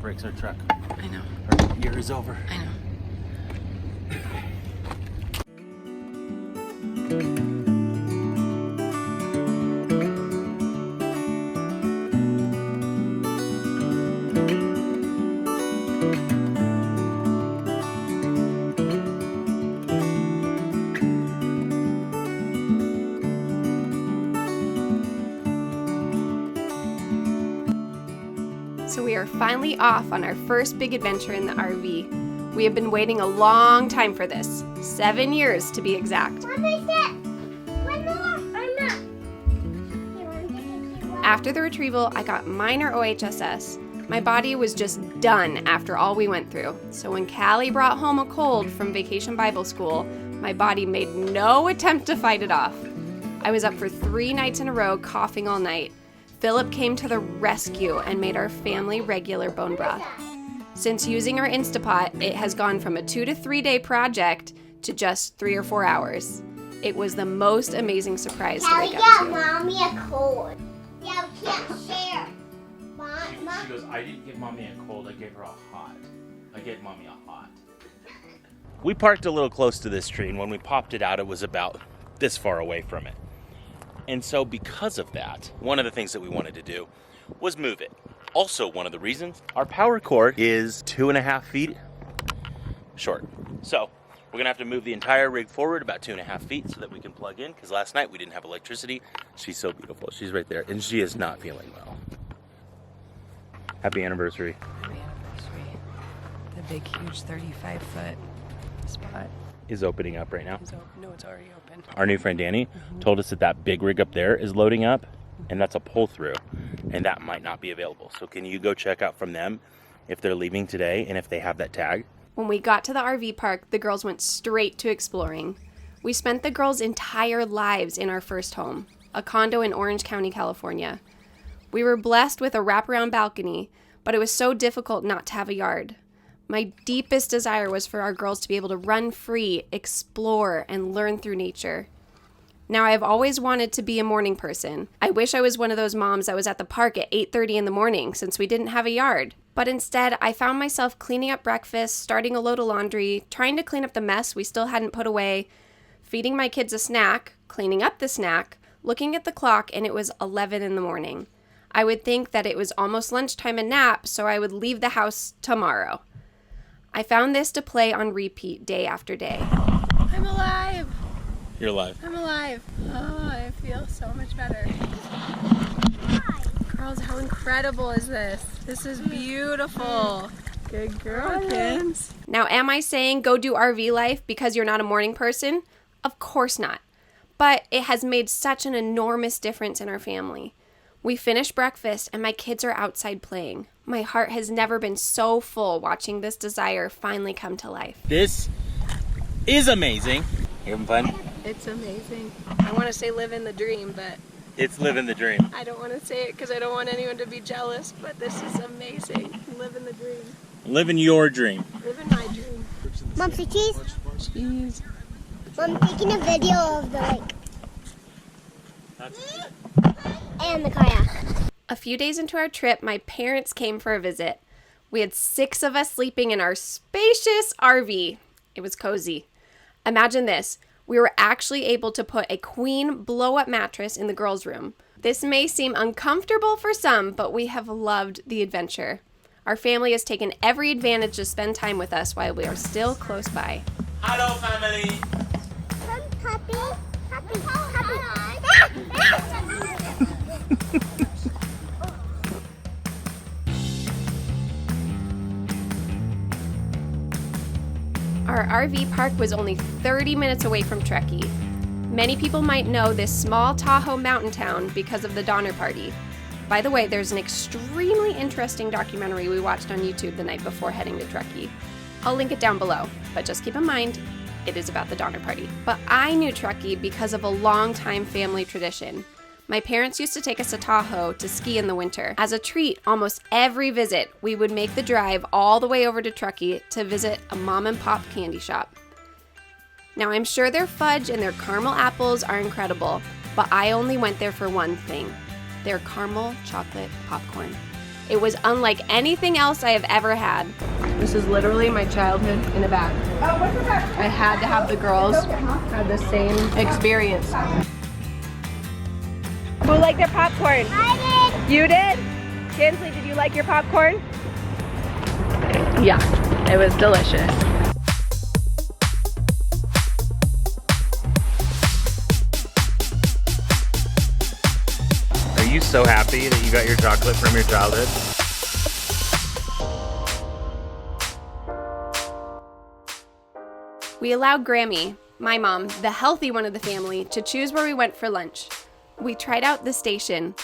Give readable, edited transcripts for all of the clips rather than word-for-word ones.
breaks our truck. I know. Our year is over. I know. So we are finally off on our first big adventure in the RV. We have been waiting a long time for this. 7 years to be exact. After the retrieval, I got minor OHSS. My body was just done after all we went through. So when Callie brought home a cold from Vacation Bible School, my body made no attempt to fight it off. I was up for 3 nights in a row coughing all night. Philip came to the rescue and made our family regular bone broth. Since using our Instapot, it has gone from a 2 to 3 day project to just 3 or 4 hours. It was the most amazing surprise to wake up to. Callie got Mommy a cold. Yeah, we can't share. She goes, I didn't give Mommy a cold, I gave her a hot. I gave Mommy a hot. We parked a little close to this tree, and when we popped it out, it was about this far away from it. And so because of that, one of the things that we wanted to do was move it. Also, one of the reasons, our power cord is 2.5 feet short. So we're gonna have to move the entire rig forward about 2.5 feet so that we can plug in, because last night we didn't have electricity. She's so beautiful, she's right there, and she is not feeling well. Happy anniversary. Happy anniversary. The big, huge 35-foot spot. Is opening up right now. No, it's already open. Our new friend Danny told us that that big rig up there is loading up, and that's a pull through, and that might not be available. So can you go check out from them if they're leaving today and if they have that tag? When we got to the RV park, the girls went straight to exploring. We spent the girls' entire lives in our first home, a condo in Orange County, California. We were blessed with a wraparound balcony, but it was so difficult not to have a yard. My deepest desire was for our girls to be able to run free, explore, and learn through nature. Now, I've always wanted to be a morning person. I wish I was one of those moms that was at the park at 8:30 in the morning since we didn't have a yard. But instead, I found myself cleaning up breakfast, starting a load of laundry, trying to clean up the mess we still hadn't put away, feeding my kids a snack, cleaning up the snack, looking at the clock, and it was 11 in the morning. I would think that it was almost lunchtime and nap, so I would leave the house tomorrow. I found this to play on repeat day after day. I'm alive! You're alive. I'm alive. Oh, I feel so much better. Girls, how incredible is this? This is beautiful. Good girl, Kins. Now, am I saying go do RV life because you're not a morning person? Of course not. But it has made such an enormous difference in our family. We finished breakfast and my kids are outside playing. My heart has never been so full watching this desire finally come to life. This is amazing. You having fun? It's amazing. I want to say living the dream, but It's living the dream. I don't want to say it because I don't want anyone to be jealous, but this is amazing. Living the dream. Living your dream. Living my dream. Mom, say cheese. Cheese. Mom, taking a video of the lake That's and the kayak. A few days into our trip, my parents came for a visit. We had 6 of us sleeping in our spacious RV. It was cozy. Imagine this. We were actually able to put a queen blow-up mattress in the girls' room. This may seem uncomfortable for some, but we have loved the adventure. Our family has taken every advantage to spend time with us while we are still close by. hello, family. Puppy. Our RV park was only 30 minutes away from Truckee. Many people might know this small Tahoe mountain town because of the Donner Party. By the way, there's an extremely interesting documentary we watched on YouTube the night before heading to Truckee. I'll link it down below, but just keep in mind, it is about the Donner Party. But I knew Truckee because of a long-time family tradition. My parents used to take us to Tahoe to ski in the winter. As a treat, almost every visit, we would make the drive all the way over to Truckee to visit a mom and pop candy shop. Now, I'm sure their fudge and their caramel apples are incredible, but I only went there for one thing, their caramel chocolate popcorn. It was unlike anything else I have ever had. This is literally my childhood in a bag. I had to have the girls have the same experience. Who liked their popcorn? I did. You did? Kinsley, did you like your popcorn? Yeah, it was delicious. Are you so happy that you got your chocolate from your childhood? We allowed Grammy, my mom, the healthy one of the family, to choose where we went for lunch. We tried out the station.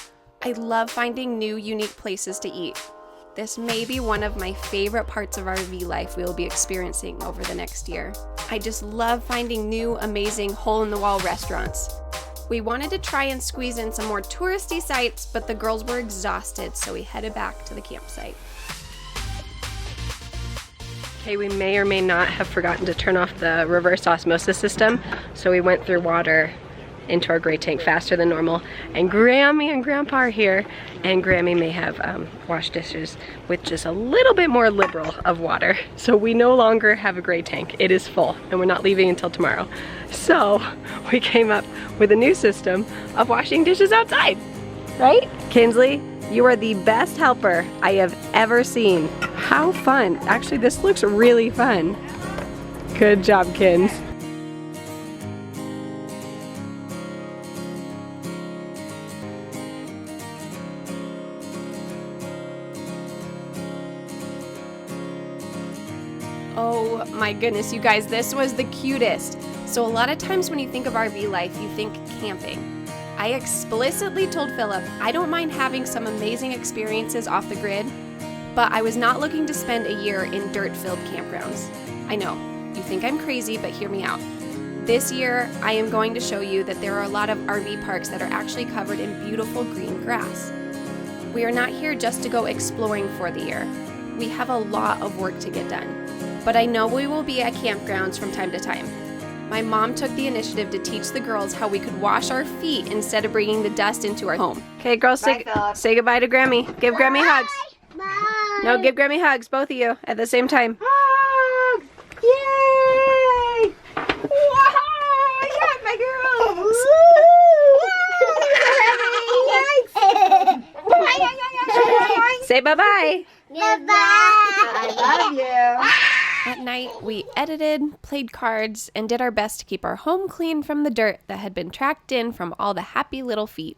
I love finding new, unique places to eat. This may be one of my favorite parts of RV life we will be experiencing over the next year. I just love finding new, amazing, hole-in-the-wall restaurants. We wanted to try and squeeze in some more touristy sites, but the girls were exhausted, so we headed back to the campsite. Okay, we may or may not have forgotten to turn off the reverse osmosis system, so we went through water into our gray tank faster than normal. And Grammy and Grandpa are here, and Grammy may have washed dishes with just a little bit more liberal of water. So we no longer have a gray tank. It is full, and we're not leaving until tomorrow. So we came up with a new system of washing dishes outside, right? Kinsley, you are the best helper I have ever seen. How fun. Actually, this looks really fun. Good job, Kins. Oh my goodness, you guys, this was the cutest. So a lot of times when you think of RV life, you think camping. I explicitly told Philip I don't mind having some amazing experiences off the grid, but I was not looking to spend a year in dirt-filled campgrounds. I know, you think I'm crazy, but hear me out. This year, I am going to show you that there are a lot of RV parks that are actually covered in beautiful green grass. We are not here just to go exploring for the year. We have a lot of work to get done. But I know we will be at campgrounds from time to time. My mom took the initiative to teach the girls how we could wash our feet instead of bringing the dust into our home. Okay, girls, say goodbye to Grammy. Give Grammy hugs. Bye. No, give Grammy hugs, both of you, at the same time. Hugs! Yay! Wow! Yeah, my girls! Say bye-bye. Goodbye. I love you. At night, we edited, played cards, and did our best to keep our home clean from the dirt that had been tracked in from all the happy little feet.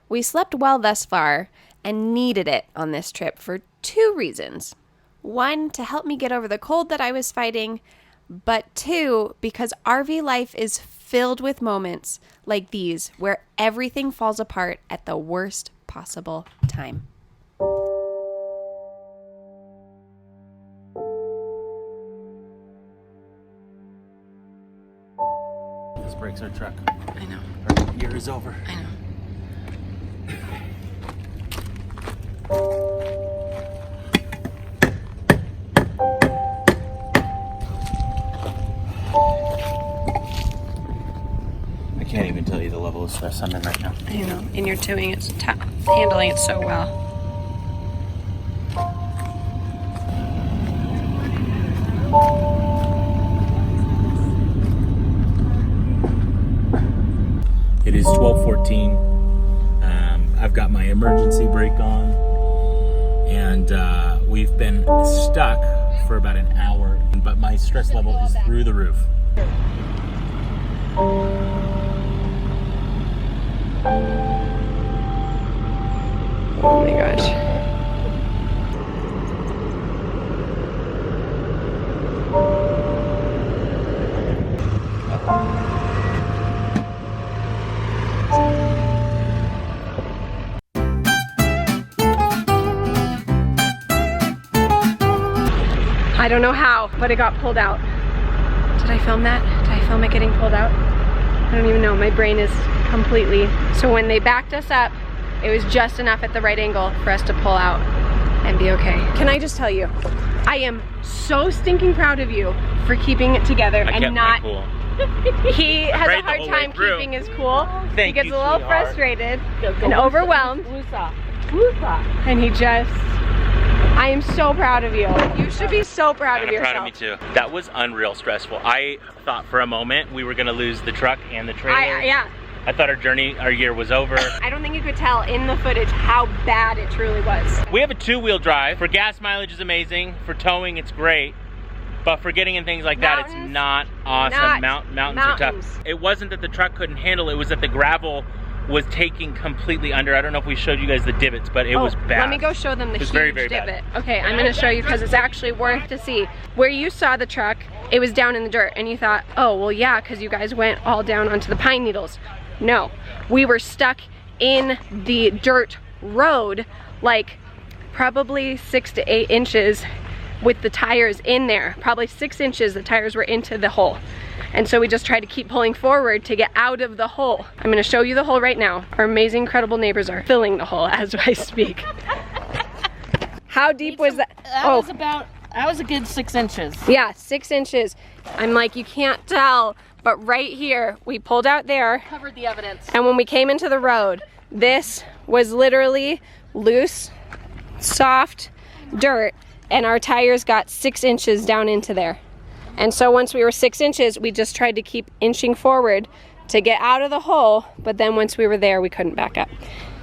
We slept well thus far and needed it on this trip for 2 reasons. 1, to help me get over the cold that I was fighting, but 2, because RV life is filled with moments like these where everything falls apart at the worst possible time. This breaks our truck. I know. Our year is over. I know. I can't even tell you the level of stress I'm in right now. I know. And you're doing it, handling it so well. It is 12:14. I've got my emergency brake on, and we've been stuck for about an hour, but my stress level is through the roof. Oh my gosh. I don't know how, but it got pulled out. Did I film that? Did I film it getting pulled out? I don't even know. My brain is completely... So when they backed us up, it was just enough at the right angle for us to pull out and be okay. Can I just tell you, I am so stinking proud of you for keeping it together and not... Cool. He has a hard time keeping his cool. Thank he gets you, a little sweetheart. frustrated and overwhelmed. And he just, I am so proud of you. You should be so proud of yourself. I'm proud of me too. That was unreal stressful. I thought for a moment we were gonna lose the truck and the trailer. Yeah. I thought our year was over. I don't think you could tell in the footage how bad it truly was. We have a 2-wheel drive. For gas mileage is amazing. For towing, it's great. But for getting in things like that, it's not awesome. Mountains are tough. It wasn't that the truck couldn't handle it, it was that the gravel was taking completely under. I don't know if we showed you guys the divots, but it was bad. Let me go show them the huge very divot. bad. Okay, I'm gonna show you because it's actually worth to see. Where you saw the truck, it was down in the dirt, and you thought, oh, well, yeah, because you guys went all down onto the pine needles. No, we were stuck in the dirt road, like probably 6 to 8 inches with the tires in there. Probably 6 inches, the tires were into the hole. And so we just tried to keep pulling forward to get out of the hole. I'm gonna show you the hole right now. Our amazing, incredible neighbors are filling the hole as I speak. How deep was that? That was a good 6 inches. Yeah, 6 inches. I'm like, you can't tell, but right here, we pulled out there. Covered the evidence. And when we came into the road, this was literally loose, soft dirt, and our tires got 6 inches down into there. And so once we were 6 inches, we just tried to keep inching forward to get out of the hole, but then once we were there, we couldn't back up.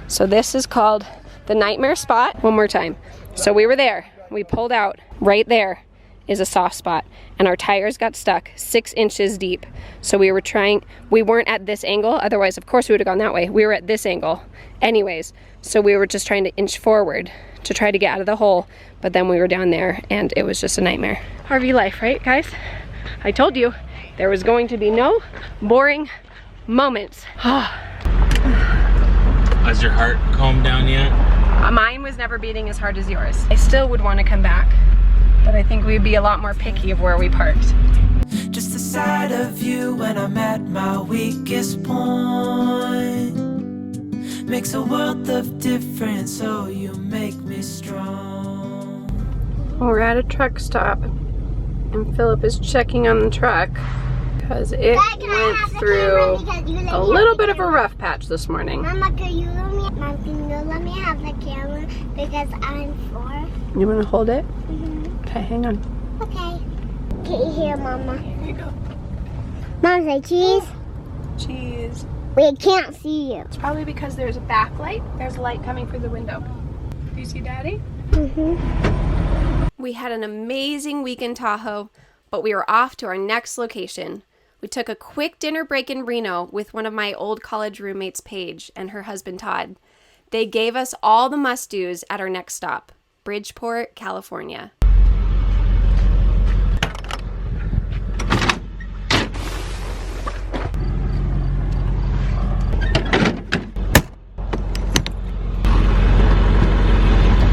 So this is called the nightmare spot. One more time. So we were there, we pulled out. Right there is a soft spot, and our tires got stuck 6 inches deep. So we weren't at this angle, otherwise of course we would have gone that way. We were at this angle anyways, so we were just trying to inch forward to try to get out of the hole, but then we were down there and it was just a nightmare. RV life, right guys? I told you there was going to be no boring moments. Has your heart calmed down yet? Mine was never beating as hard as yours. I still would want to come back, but I think we'd be a lot more picky of where we parked. Just the sight of you when I'm at my weakest point makes a world of difference, so you make me strong. We're at a truck stop, and Philip is checking on the truck because it went through a little bit of a rough patch this morning. Mama, can you let me have the camera because I'm 4? You want to hold it? Mm-hmm. Okay, hang on. Okay. Can you hear Mama? Here you go. Mom, say cheese. Cheese. We can't see you. It's probably because there's a backlight. There's light coming through the window. Do you see Daddy? Mm-hmm. We had an amazing week in Tahoe, but we were off to our next location. We took a quick dinner break in Reno with one of my old college roommates, Paige, and her husband, Todd. They gave us all the must-dos at our next stop, Bridgeport, California.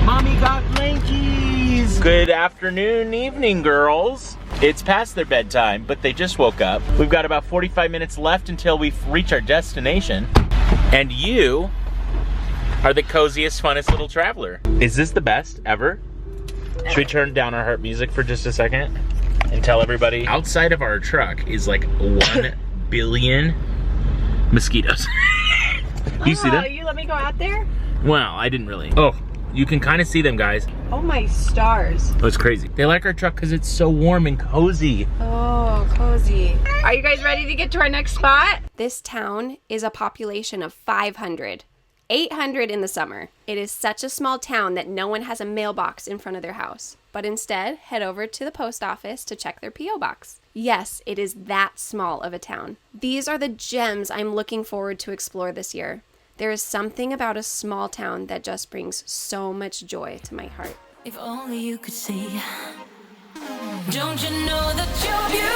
Mommy got blankies! Good afternoon, evening, girls. It's past their bedtime, but they just woke up. We've got about 45 minutes left until we reach our destination. And you are the coziest, funnest little traveler. Is this the best ever? Should we turn down our heart music for just a second and tell everybody? Outside of our truck is like 1 billion mosquitoes. You see them? You let me go out there? Well, I didn't really. Oh, you can kind of see them, guys. Oh my stars. Oh, it's crazy. They like our truck because it's so warm and cozy. Oh, cozy. Are you guys ready to get to our next spot? This town is a population of 500. 800 in the summer. It is such a small town that no one has a mailbox in front of their house, but instead head over to the post office to check their P.O. box. Yes, it is that small of a town. These are the gems I'm looking forward to explore this year. There is something about a small town that just brings so much joy to my heart. If only you could see. Don't you know that you're beautiful?